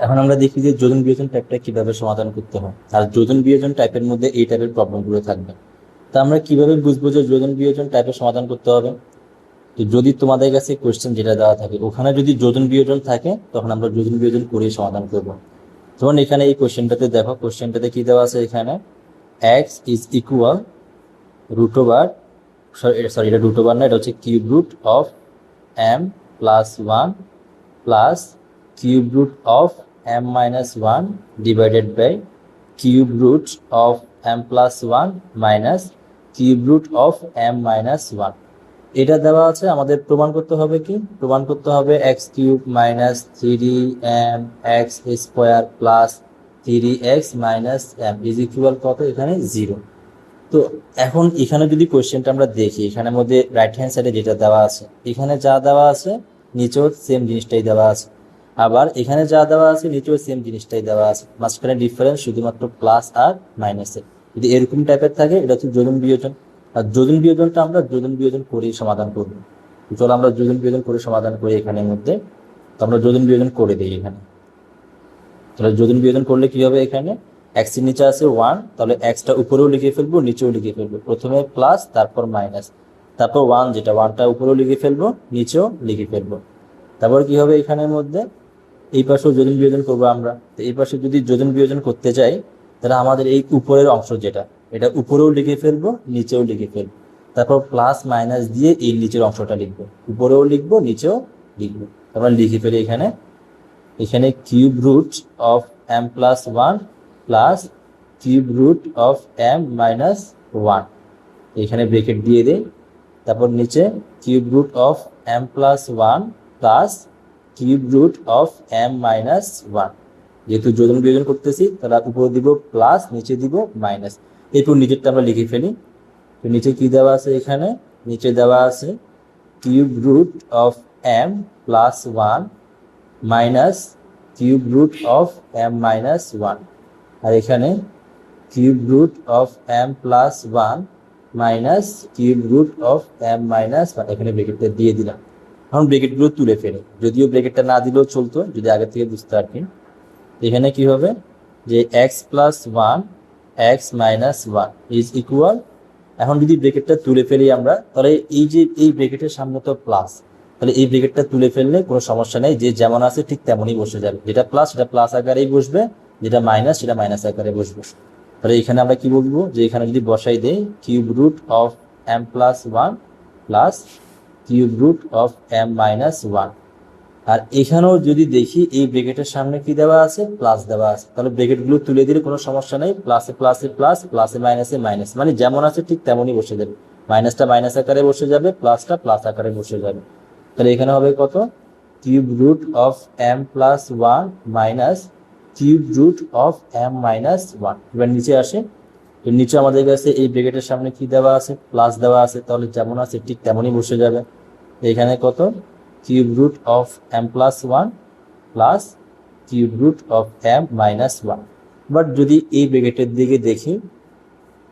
এখন আমরা দেখি যে যোজন বিয়োজন টাইপটা কিভাবে সমাধান করতে হয়, আর যোজন বিয়োজন টাইপের মধ্যে এই টাইপের প্রবলেমগুলো থাকবে। তা আমরা কিভাবে বুঝবো যে যোজন বিয়োজন টাইপের সমাধান করতে হবে? তো যদি তোমাদের কাছে কোশ্চেন যেটা দেওয়া থাকে ওখানে যদি যোজন বিয়োজন থাকে তখন আমরা যোজন বিয়োজন করে সমাধান করব। যেমন এখানে এই কোশ্চেনটাতে দেখো, কোশ্চেনটাতে কি দেওয়া আছে, এখানে x is equal root over, sorry এটা রুট ওভার না, এটা হচ্ছে cube root of M plus one plus cube root of M minus one divided by cube root of M plus one minus cube root of M minus one. এটা দেওয়া আছে, আমাদের প্রমাণ করতে হবে কি, প্রমাণ করতে হবে x cube minus three m x square plus three x minus m is equal কত, এখানে জিরো। তো এখন এখানে যদি কোয়েশ্চেনটা আমরা দেখি, এখানের মধ্যে রাইট হ্যান্ড সাইডে যেটা দেওয়া আছে, এখানে যা দেওয়া আছে নিচেও সেম জিনিসটাই দেওয়া আছে, আবার এখানে যা দেওয়া আছে নিচেও সেম জিনিসটাই দেওয়া আছে, মাঝখানে ডিফারেন্স শুধুমাত্র প্লাস আর মাইনাসের। যদি এরকম টাইপের থাকে এটা হচ্ছে যোজন বিয়োজন। আর যোজন বিয়োজনটা আমরা যোজন বিয়োজন করেই সমাধান করবো। চলো আমরা যোজন বিয়োজন করে সমাধান করি এখানের মধ্যে। তো আমরা যোজন বিয়োজন করে দিই এখানে। তাহলে যোজন বিয়োজন করলে কি হবে, এখানে এক্স এর নিচে আছে ওয়ান, তাহলে এক্সটা উপরেও লিখে ফেলবো নিচেও লিখে ফেলবো, প্রথমে প্লাস তারপর মাইনাস, তারপর ওয়ান, যেটা ওয়ানটা উপরেও লিখে ফেলবো নিচেও লিখে ফেলবো। তারপর কি হবে, এখানের মধ্যে এই পাশেও যোজন বিয়োজন করবো আমরা। তো এই পাশে যদি যোজন বিয়োজন করতে যাই তাহলে আমাদের এই উপরের অংশ যেটা, এটা উপরেও লিখে ফেলবো নিচেও লিখে ফেলবো, তারপর প্লাস মাইনাস দিয়ে এই নিচের অংশটা লিখবো, উপরেও লিখবো নিচেও লিখবো। তারপর লিখে ফেলি এখানে, এখানে cube root of M plus one plus cube root of M minus one, এখানে ব্রেকেট দিয়ে দেই। তারপর নিচে cube root of M plus one plus cube root of M minus one. যেহেতু যোজন বিয়োজন করতেছি তাহলে উপরে দিব প্লাস, নিচে দিব মাইনাস। এরপর নিচেরটা আমরা লিখে ফেলি। তো নিচে কি দেওয়া আছে, এখানে নিচে দেওয়া আছে cube root of M plus one minus cube root of M minus one, আর এখানে cube root of M plus one minus cube root of M minus one, এখানে ব্রেকেটটা দিয়ে দিলাম। এখন ব্রেকেটগুলো তুলে ফেলি, যদিও ব্রেকেটটা না দিলেও চলতো যদি আগে থেকে বুঝতে আর কি। এখানে কি হবে যে x plus one x minus one is equal, এখন যদি ব্রেকেটটা তুলে ফেলি আমরা তাহলে এই যে এই ব্রেকেটের সামনে তো প্লাস, তাহলে এই ব্রেকেটটা তুলে ফেললে কোনো সমস্যা নেই, যে যেমন আছে ঠিক তেমনই বসে যাবে, যেটা প্লাস সেটা প্লাস আকারেই বসবে, যেটা মাইনাস সেটা মাইনাস আকারে বসবে। তাহলে এখানে আমরা কি বলবো, যে এখানে যদি বসাই দেই cube root of M plus one plus cube root of M minus one. আর এখানেও যদি দেখি এই ব্রেকেটের সামনে কি দেওয়া আছে, প্লাস দেওয়া আছে, তাহলে ব্রেকেটগুলো তুলে দিলে কোনো সমস্যা নেই, প্লাসে প্লাসে প্লাস, প্লাসে মাইনাসে মাইনাস, মানে যেমন আছে ঠিক তেমনই বসে যাবে, মাইনাসটা মাইনাস আকারে বসে যাবে, প্লাসটা প্লাস আকারে বসে যাবে। তাহলে এখানে হবে কত, cube root of M plus one minus cube root of M minus one. এবার নিচে আসে, তো নিচে আমাদের কাছে এই ব্রেকেটের সামনে কি দেওয়া আছে, প্লাস দেওয়া আছে, তাহলে যেমন আছে ঠিক তেমনই বসে যাবে। এখানে কত, cube root of M plus one plus cube root of M minus one. But যদি এই ব্রেকেটের দিকে দেখি,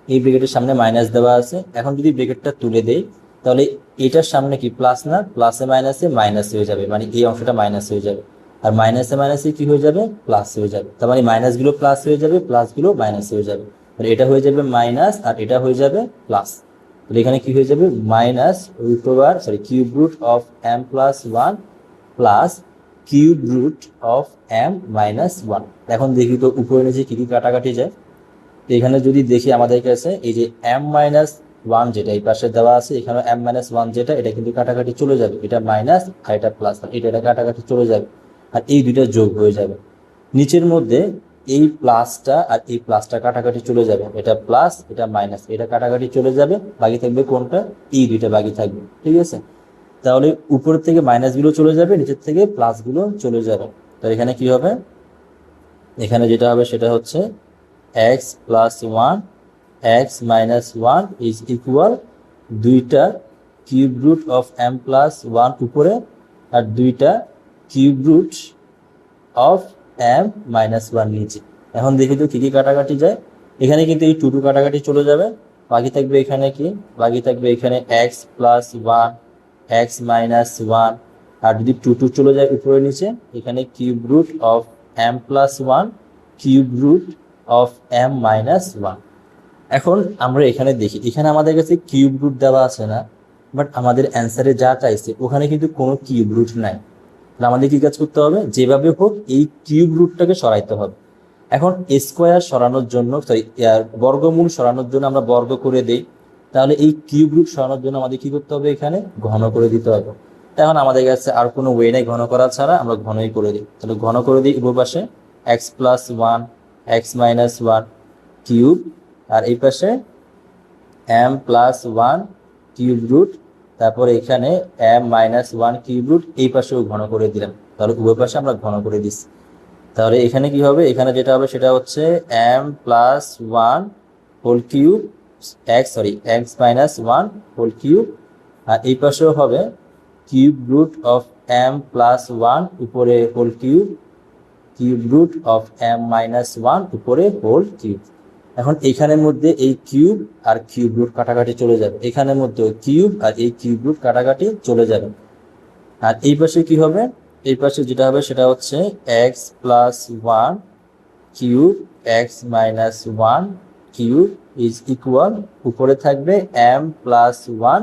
এই ব্রেকেটের সামনে মাইনাস দেওয়া আছে, এখন যদি ব্রেকেটটা তুলে দেই তাহলে এটার সামনে কি প্লাস না, প্লাসে মাইনাসে মাইনাস হয়ে যাবে, মানে এই অংশটা মাইনাস হয়ে যাবে, আর মাইনাসে মাইনাসে কি হয়ে যাবে, প্লাস হয়ে যাবে, তার মানে মাইনাস গুলো প্লাস হয়ে যাবে, প্লাস গুলো মাইনাস হয়ে যাবে, মানে এটা হয়ে যাবে মাইনাস আর এটা হয়ে যাবে প্লাস। তাহলে এখানে কি হয়ে যাবে, minus root over cube root of M plus one plus cube root of M minus one. এখন দেখি তো উপরে নিচে কি কি কাটাকাটি যায়। তো এখানে যদি দেখি আমাদের কাছে এই যে এম মাইনাস ওয়ান যেটা এই পাশে দেওয়া আছে, এখানে এম মাইনাস ওয়ান যেটা, এটা কিন্তু কাটাকাটি চলে যাবে, এটা মাইনাস আর এটা প্লাস, এটা কাটাকাটি চলে যাবে, আর এই দুইটা যোগ হয়ে যাবে। নিচের মধ্যে এই প্লাসটা আর এই প্লাসটা কাটাকাটি চলে যাবে, এটা প্লাস এটা মাইনাস, এটা কাটাকাটি চলে যাবে, বাকি থাকবে কোনটা, এই দুইটা বাকি থাকবে, ঠিক আছে। তাহলে উপর থেকে মাইনাস গুলো চলে যাবে, নিচের থেকে প্লাস গুলো চলে যাবে। তো এখানে কি হবে, এখানে যেটা হবে সেটা হচ্ছে x plus one x minus one is equal, দুইটা cube root of M plus one উপরে আর দুইটা cube root of M minus one নিচে। এখন দেখি তো কি কি কাটাকাটি যায়, এখানে কিন্তু এই টু টু কাটাকাটি চলে যাবে, বাকি থাকবে এখানে কি, বাকি থাকবে এখানে x plus one x minus one, আর যদি টু টু চলে যায় উপরে নিচে, এখানে cube root of m plus one cube root of m minus one. এখন আমরা এখানে দেখি, এখানে আমাদের কাছে কিউব রুট দেওয়া আছে না, বাট আমাদের অ্যান্সারে যা চাইছে ওখানে কিন্তু কোনো কিউব রুট নাই। তাহলে আমাদের কি কাজ করতে হবে, যেভাবে হোক এই কিউব রুটটাকে সরাইতে হবে। এখন স্কোয়ার সরানোর জন্য, সরি বর্গমূল সরানোর জন্য আমরা বর্গ করে দেই, তাহলে এই কিউব রুট সরানোর জন্য আমাদের কি করতে হবে, এখানে ঘন করে দিতে হবে। এখন আমাদের কাছে আর কোনো ওয়ে নাই ঘন করা ছাড়া, আমরা ঘনই করে দিই। তাহলে ঘন করে দিই উভয় পাশে x plus one x minus one cube, আর এই পাশে M plus one cube root, তারপরে এখানে M minus one cube root, এই পাশেও ঘন করে দিলাম। তাহলে উভয় পাশে আমরা ঘন করে দিচ্ছি। তাহলে এখানে কি হবে, এখানে যেটা হবে সেটা হচ্ছে M plus one whole cube x minus one whole cube, আর এই পাশেও হবে cube root of M plus one উপরে whole cube root of M minus one উপরে হোল কিউব। এখন এখানের মধ্যে এই কিউব আর কিউব রুট কাটাকাটি চলে যাবে, এখানের মধ্যে কিউব আর এই কিউব রুট কাটাকাটি চলে যাবে। আর এই পাশে কি হবে, এই পাশে যেটা হবে সেটা হচ্ছে x plus one cube x minus one cube is equal, উপরে থাকবে m plus one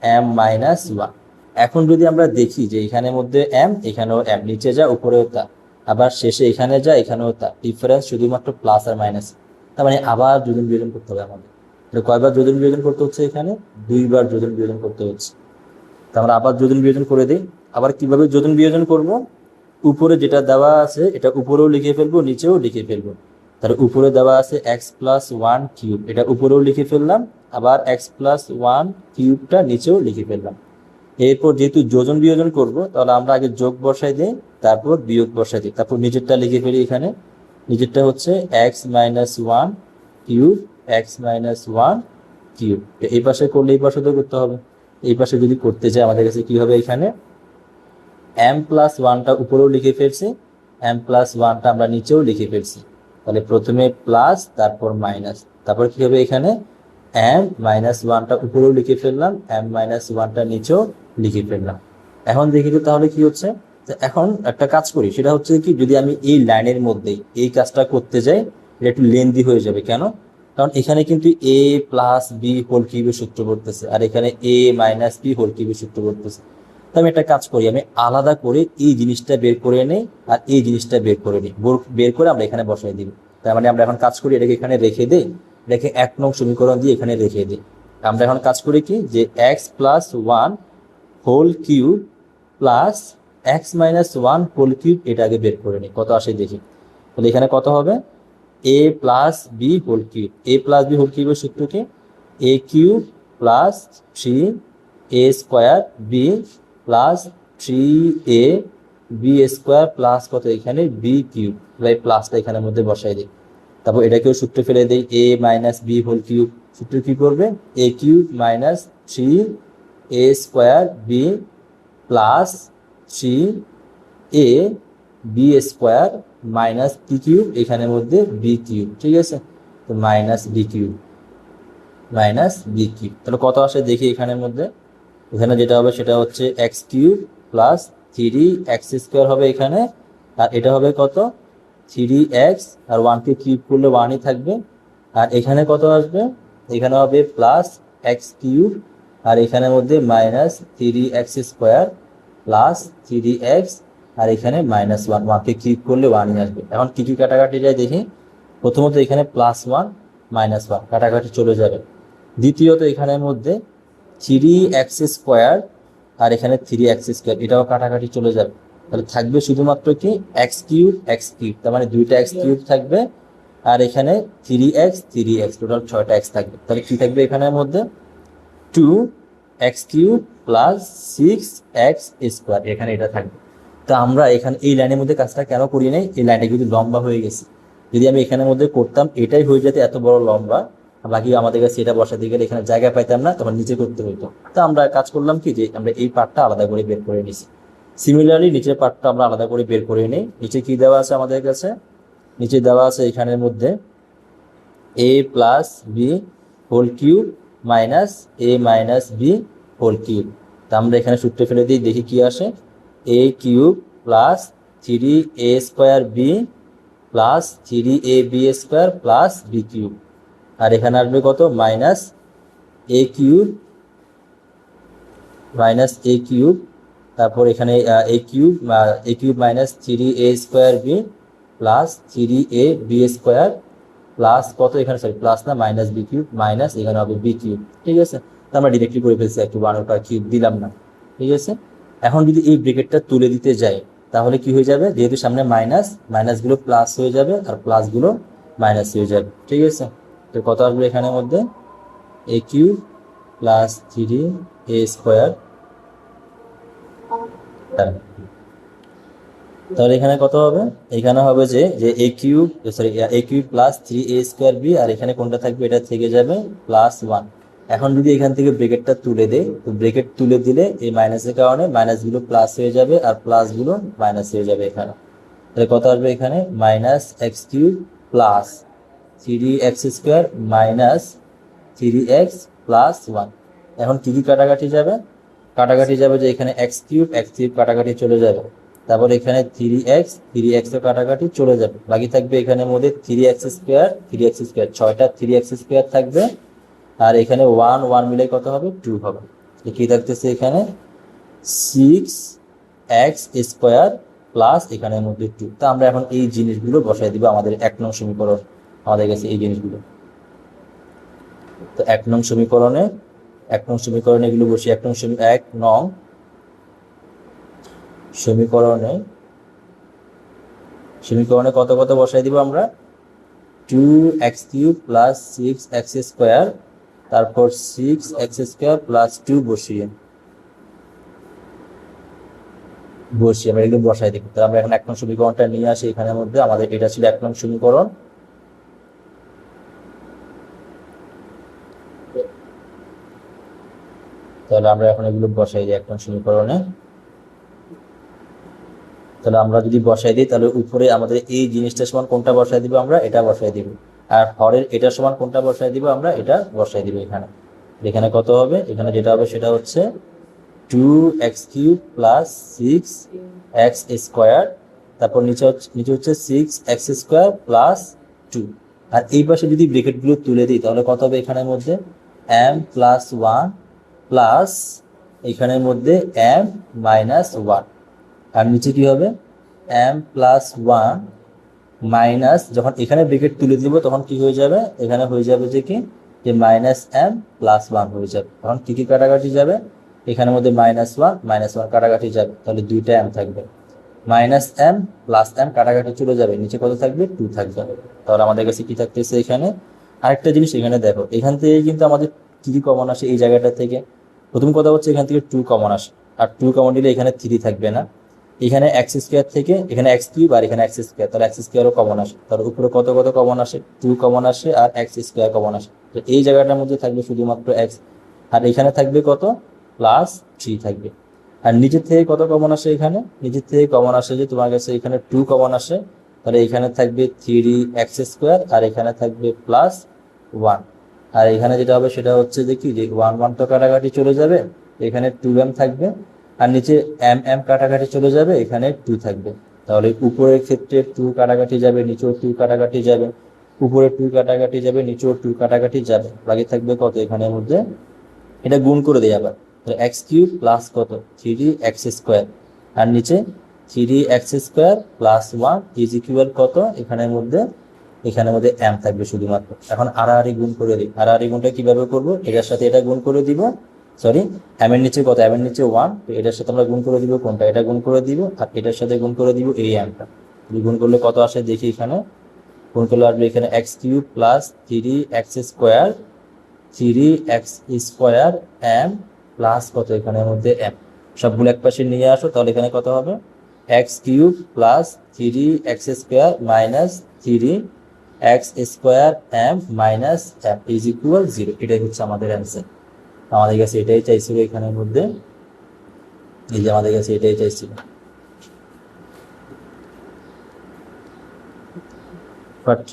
m minus one. এখন যদি আমরা দেখি যে এখানের মধ্যে এম, এখানেও এম, নিচে যা উপরেও তা, আবার শেষে এখানে যা এখানেও তা, ডিফারেন্স শুধুমাত্র প্লাস আর মাইনাস। তার মানে আবার যোজন বিয়োজন করতে হবে আমাদের। কয়বার যোজন বিয়োজন করতে হচ্ছে, এখানে দুইবার যোজন বিয়োজন করতে হচ্ছে। তা আমরা আবার যোজন বিয়োজন করে দিই। আবার কিভাবে যোজন বিয়োজন করব, উপরে যেটা দেওয়া আছে এটা উপরেও লিখে ফেলবো, নিচেও লিখে ফেলবো। তাহলে উপরে দেওয়া আছে এক্স প্লাস ওয়ান কিউব, এটা উপরেও লিখে ফেললাম, আবার এক্স প্লাস ওয়ান কিউবটা নিচেও লিখে ফেললাম। এরপর যেহেতু যোজন বিয়োজন করব, তাহলে আমরা আগে যোগ বসাই দিই, তারপর বিয়োগ বসাই দিই, তারপর নিচেরটা লিখে ফেলি। এখানে নিচেরটা হচ্ছে x minus one cube x minus one cube. এই পাশে করলে এই পাশে তো করতে হবে, এই পাশে যদি করতে চাই আমাদের কাছে কি হবে, এখানে এম প্লাস ওয়ানটা উপরেও লিখে ফেলছি, এম প্লাস ওয়ানটা আমরা নিচেও লিখে ফেলছি। তাহলে প্রথমে প্লাস তারপর মাইনাস, তারপর কি হবে, এখানে এম মাইনাস ওয়ানটা উপরেও লিখে ফেললাম, এম মাইনাস ওয়ানটা নিচেও লিখে ফেললাম। এখন দেখি তো তাহলে কি হচ্ছে। এখন একটা কাজ করি, সেটা হচ্ছে কি, যদি আমি এই লাইনের মধ্যেই এই কাজটা করতে যাই, এটা একটু লেন্দি হয়ে যাবে। কেন? কারণ এখানে কিন্তু এ প্লাস বি হোল কিউবের সূত্র পড়তেছে, আর এখানে এ মাইনাস বি হোল কিউবের সূত্র পড়তেছে। তো আমি একটা কাজ করি, আমি আলাদা করে এই জিনিসটা বের করে নেই আর এই জিনিসটা বের করে নিই, বের করে আমরা এখানে বসাই দিব। তার মানে আমরা এখন কাজ করি, এটাকে এখানে রেখে দিই, এটাকে 1 নং সমীকরণ দিয়ে এখানে রেখে দিই। আমরা এখন কাজ করি কি, যে x plus one whole cube plus x minus one whole cube, এটা আগে বের করে নিই, কত আসে দেখি। তাহলে এখানে কত হবে, এ প্লাস বি হোল কিউব, এ প্লাস বি হোল কিউবের সূত্র কি, এ cube plus three A square B plus three A B square plus কত, এখানে বি কিউব। তাই প্লাসটা এখানের মধ্যে বসাই দিই, তারপর এটাকেও সূত্র ফেলে দিই, A minus B whole cube, সূত্র কি করবে, A cube minus three A square B plus three A B square minus P cube, এখানের মধ্যে বি কিউব। ঠিক আছে, তো মাইনাস বি কিউব, তাহলে কত আসে দেখি এখানের মধ্যে। এখানে যেটা হবে সেটা হচ্ছে x cube plus three x square হবে এখানে, আর এটা হবে কত, থ্রি এক্স, আর ওয়ানকে কিউব করলে ওয়ানই থাকবে। আর এখানে কত আসবে, এখানে হবে প্লাস এক্স কিউব, আর এখানের মধ্যে minus three x square plus three x, আর এখানে মাইনাস ওয়ান, ওয়ানকে কিউব করলে ওয়ানই আসবে। এখন কি কি কাটাকাটি যায় দেখি। প্রথমত এখানে প্লাস ওয়ান মাইনাস ওয়ান কাটাকাটি চলে যাবে। দ্বিতীয়ত এখানের মধ্যে থ্রি এক্স স্কোয়ার আর এখানে থ্রি এক্স স্কোয়ার, এটাও কাটাকাটি চলে যাবে। তাহলে থাকবে শুধুমাত্র কি এক্স কিউব, তার মানে দুইটা এক্স কিউব থাকবে, আর এখানে থ্রি এক্স, টোটাল 6টা এক্স থাকবে। তাহলে কি থাকবে এখানের মধ্যে, two x cube plus six x square, এখানে এটা থাকবে। তো আমরা এখানে এই লাইনের মধ্যে কাজটা কেন করি নাই, এই লাইনটা কিন্তু লম্বা হয়ে গেছে। যদি আমি এখানের মধ্যে করতাম, এটাই হয়ে যেতে এত বড় লম্বা, বাকি আমাদের কাছে এটা বসাতে গেলে এখানে জায়গা পাইতাম না, তখন নিচে করতে হইতো। তো আমরা কাজ করলাম কি, যে আমরা এই পার্টটা আলাদা করে বের করে নিছি। সিমিলারলি নিচের পার্টটা আমরা আলাদা করে বের করে নিই। নিচে কি দেওয়া আছে আমাদের কাছে, নিচে দেওয়া আছে এখানের মধ্যে A plus B whole cube minus A minus B whole cube. তা আমরা এখানে সূত্রে ফেলে দিই, দেখি কি আসে, A cube plus three A square B plus three A B square plus B cube, আর এখানে আসবে কত মাইনাস এ কিউব তারপর এখানে A cube minus three A square B plus three A B square plus কত এখানে sorry plus না minus B cube minus এখানে হবে বি কিউব। ঠিক আছে, তো আমরা ডিরেক্টলি করে ফেলছি, একটু 1/4 কিউব দিলাম না। ঠিক আছে, এখন যদি এই ব্রেকেটটা তুলে দিতে যাই তাহলে কি হয়ে যাবে, যেহেতু সামনে মাইনাস, মাইনাসগুলো প্লাস হয়ে যাবে আর প্লাসগুলো মাইনাস হয়ে যাবে। ঠিক আছে, তো কত আসবে এখানের মধ্যে এ cube plus three A square, তাহলে এখানে কত হবে, এখানে হবে যে এ cube A cube plus three A square B, আর এখানে কোনটা থাকবে, এটা থেকে যাবে প্লাস ওয়ান। এখন যদি এখান থেকে ব্রেকেটটা তুলে দেয়, তো ব্রেকেট তুলে দিলে এই মাইনাসের কারণে মাইনাসগুলো প্লাস হয়ে যাবে আর প্লাসগুলো মাইনাস হয়ে যাবে এখানে। তাহলে কত আসবে এখানে minus x cube plus three x square minus three x plus one. এখন কি কি কাটাকাটি যাবে, যে এখানে এক্স কিউব কাটাকাটি চলে যাবে, তারপর এখানে থ্রি এক্স কাটাকাটি চলে যাবে, বাকি থাকবে এখানের মধ্যে থ্রি এক্স স্কোয়ার ছয়টা থ্রি এক্স স্কোয়ার থাকবে, আর এখানে ওয়ান ওয়ান মিলে কত হবে টু হবে। কি থাকতেছে এখানে সিক্স এক্স স্কোয়ার প্লাস এখানের মধ্যে টু। তা আমরা এখন এই জিনিসগুলো বসাই দিব আমাদের 1 নং সমীকরণ, আমাদের কাছে এই জিনিসগুলো। তো 1 নং সমীকরণে এগুলো বসি। 1 নং সমীকরণে কত কত বসাই দিব আমরা, two x cube plus six x square, তারপর six x square plus two বসিয়ে আমরা এগুলো বসাই দিব। তাহলে আমরা এখন 1 নং সমীকরণটা নিয়ে আসি এখানের মধ্যে, আমাদের এটা ছিল 1 নং সমীকরণ। তাহলে আমরা এখন এগুলো বসাই দিই 1 নং সমীকরণে। তাহলে আমরা যদি বসাই দিই তাহলে উপরে আমাদের এই জিনিসটা সমান কোনটা বসাই দিব, আমরা এটা বসাই দিব, আর হরের এটা সমান কোনটা বসাই দিব, আমরা এটা বসাই দিব এখানে। এখানে কত হবে, এখানে যেটা হবে সেটা হচ্ছে two x cube plus six x square, তারপর নিচে হচ্ছে six x square plus two, আর এই পাশে যদি ব্রেকেটগুলো তুলে দিই তাহলে কত হবে এখানের মধ্যে এম প্লাস ওয়ান প্লাস এখানের মধ্যে এম মাইনাস ওয়ান, আর নিচে কি হবে এম প্লাস ওয়ান মাইনাস, যখন এখানে ব্রেকেট তুলে দিব তখন কি হয়ে যাবে, এখানে হয়ে যাবে যে কি যে মাইনাস এম প্লাস ওয়ান হয়ে যাবে। তখন কি কি কাটাকাটি যাবে, এখানের মধ্যে মাইনাস ওয়ান কাটাকাটি যাবে, তাহলে দুইটা এম থাকবে, মাইনাস এম প্লাস এম কাটাকাটি চলে যাবে, নিচে কত থাকবে টু থাকবে। তাহলে আমাদের কাছে কি থাকতেছে এখানে, আরেকটা জিনিস এখানে দেখো, এখান থেকে কিন্তু আমাদের কি কি কমন আসে এই জায়গাটা থেকে, প্রথম কথা হচ্ছে এখান থেকে টু কমন আসে, আর টু কমন দিলে এখানে থ্রি থাকবে না, এখানে এক্স স্কোয়ার থেকে এখানে এক্স কিউব আর এখানে এক্স স্কোয়ার, তাহলে এক্স স্কোয়ারও কমন আসে, তার উপরে কত কত কমন আসে টু কমন আসে আর এক্স স্কোয়ার কমন আসে, তো এই জায়গাটার মধ্যে থাকবে শুধুমাত্র এক্স, আর এখানে থাকবে কত প্লাস থ্রি থাকবে। আর নিচের থেকে কত কমন আসে, এখানে নিচের থেকে কমন আসে যে তোমার কাছে এখানে টু কমন আসে, তাহলে এখানে থাকবে থ্রি এক্স স্কোয়ার আর এখানে থাকবে প্লাস ওয়ান, আর এখানে যেটা হবে সেটা হচ্ছে যে কি যে ওয়ান ওয়ান তো কাটাকাটি চলে যাবে, এখানে টু এম থাকবে, আর নিচে এম এম কাটাকাটি চলে যাবে, এখানে টু থাকবে। তাহলে উপরের ক্ষেত্রে টু কাটাকাটি যাবে, নিচেও টু কাটাকাটি যাবে, উপরে টু কাটাকাটি যাবে, নিচেও টু কাটাকাটি যাবে, বাকি থাকবে কত এখানের মধ্যে, এটা গুণ করে দেয় আবার, এক্স কিউব প্লাস কত থ্রি এক্স স্কোয়ার, আর নিচে three x square plus one is equal কত এখানের মধ্যে এম থাকবে শুধুমাত্র। এখন আড়াআড়ি গুণ করে দিই, আড়াআড়ি গুণটা কিভাবে করবো, এটার সাথে এটা গুণ করে দিব, সরি এম এর নিচে কত, এম এর নিচে ওয়ান, তো এটার সাথে আমরা গুণ করে দিব কোনটা, এটা গুণ করে দিব, আর এটার সাথে গুণ করে দিব এই এমটা, গুণ করলে কত আসে দেখি, এখানে গুণ করলে আসবে এখানে x cube plus three x square m plus কত এখানের মধ্যে এম, সবগুলো এক পাশে নিয়ে আসো, তাহলে এখানে কত হবে x cube plus three x square minus three x square m minus m is equal zero. এটাই হচ্ছে আমাদের অ্যান্সার, আমাদের কাছে এটাই চাইছিল এখানের মধ্যে, এই যে আমাদের কাছে এটাই চাইছিল। বাট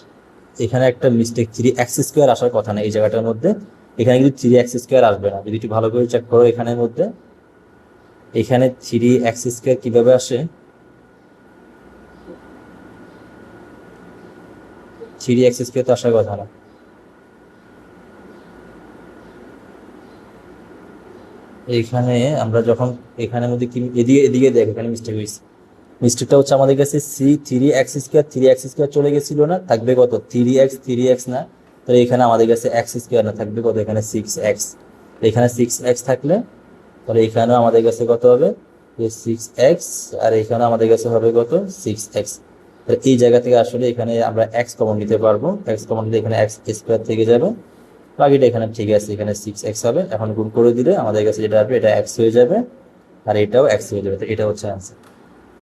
এখানে একটা মিস্টেক, থ্রি এক্স স্কোয়ার আসার কথা না এই জায়গাটার মধ্যে, এখানে কিন্তু থ্রি এক্স স্কোয়ার আসবে না, যদি একটু ভালো করে চেক করো এখানের মধ্যে, এখানে থ্রি এক্স স্কোয়ার কিভাবে আসে, 3x² তো আসার কথা না। এইখানে আমরা যখন এখানের মধ্যে কি এদিকে এদিকে দেখ, এখানে মিস্টেক হয়েছে। মিস্টেকটা হচ্ছে আমাদের কাছে থ্রি এক্স স্কোয়ার চলে গেছিল না, থাকবে কত 3x না, তাহলে এখানে আমাদের কাছে x² না, থাকবে কত এখানে 6x। এখানে 6x থাকলে তাহলে এখানেও আমাদের কাছে কত হবে 6x, আর এখানে আমাদের কাছে হবে কত 6x। তাহলে এই জায়গা থেকে আসলে এখানে আমরা x কমন নিতে পারবো, x কমন নিলে এখানে x² থেকে যাবে, বাকিটা এখানে ঠিক আছে, এখানে 6x হবে। এখন গুণ করে দিলে আমাদের কাছে যেটা হবে এটা x হয়ে যাবে, আর এটাও x হয়ে যাবে। তো এটা হচ্ছে অ্যান্সার।